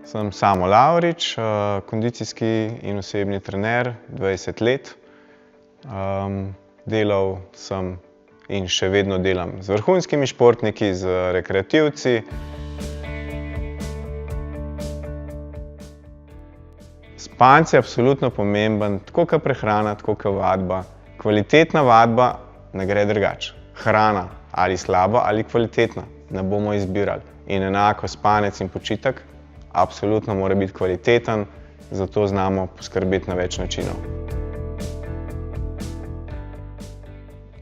Sem Samo Lavrič, kondicijski in osebni trener 20 let. Delal sem in še vedno delam z vrhunskimi športniki, z rekreativci. Spanec je absolutno pomemben, tako kot prehrana, tako kot vadba. Kvalitetna vadba ne gre drugače. Hrana ali slaba ali kvalitetna, ne bomo izbirali. In enako spanec in počitek absolutno mora biti kvaliteten, zato znamo poskrbeti na več načinov.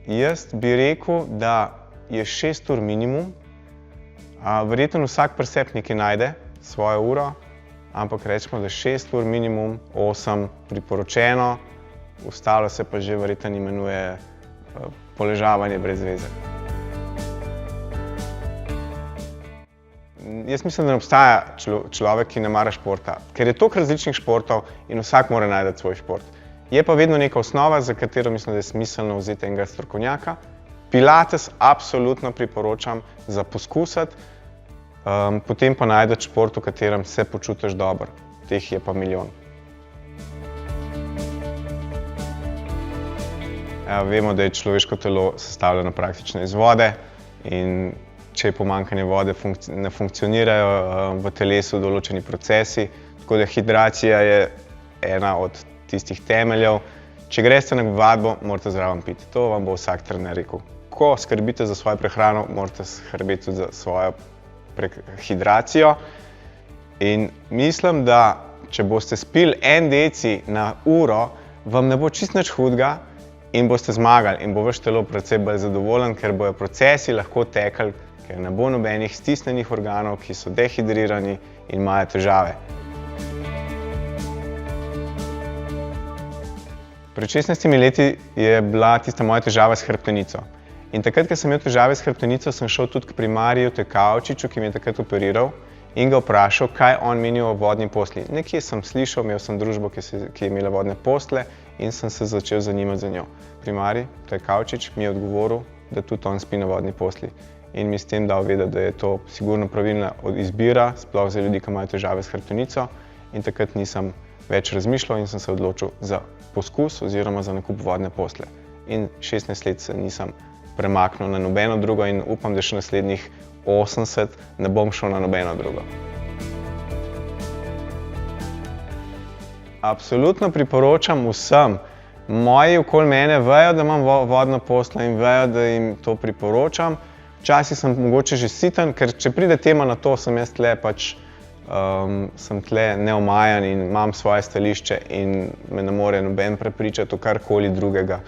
Jaz bi rekel, da je 6 ur minimum. Verjetno vsak pri sebi nekaj najde, svojo uro, ampak recimo, da 6 ur minimum, 8 priporočeno, ostalo se pa že verjetno imenuje poležavanje brez veze. Jaz mislim, da ne obstaja človek, ki ne mara športa, ker je toliko različnih športov in vsak mora najti svoj šport. Je pa vedno neka osnova, za katero mislim, da je smiselno vzeti enega strokovnjaka. Pilates absolutno priporočam za poskusiti, potem pa najti šport, v katerem se počutiš dobro. Teh je pa milijon. Vemo, da je človeško telo sestavljeno praktično iz vode in če je pomanjkanje vode, ne funkcionirajo v telesu določeni procesi, tako da hidracija je ena od tistih temeljev. Če greste na vadbo, morate zraven piti. To vam bo vsak trener rekel. Ko skrbite za svojo prehrano, morate skrbeti tudi za svojo hidracijo. In mislim, da če boste spili 1 deci na uro, vam ne bo čisto nič hudega in boste zmagali in bo vaš telo precej bolj zadovoljen, ker bojo procesi lahko tekli, ker ne bo nobenih stisnjenih organov, ki so dehidrirani in imajo težave. Pred 16 leti je bila tista moja težava s hrbtenico. In takrat, ko sem imel težave s hrbtenico, sem šel tudi k primariju Tekavčiču, ki me je takrat operiral, in ga vprašal, kaj on meni o vodni postelji. Nekje sem slišal, imel sem družbo, ki je imela vodne postelje in sem se začel zanimati za njo. Primarij Tekavčič mi je odgovoril, da tudi on spi na vodni postelji. In mi s tem dal vedeti, da je to sigurno pravilna izbira, sploh za ljudi, ki imajo težave s hrbtenico. In takrat nisem več razmišljal in sem se odločil za poskus oziroma za nakup vodne postelje. In 16 let se nisem premaknil na nobeno drugo in upam, da še naslednjih 80 ne bom šel na nobeno drugo. Absolutno priporočam vsem. Moji okoli mene vejo, da imam vodno posteljo in vejo, da jim to priporočam. Včasih sem mogoče že siten, ker če pride tema na to, sem jaz tle sem tle neomajan in imam svoje stališče in me ne more noben prepričati v karkoli drugega.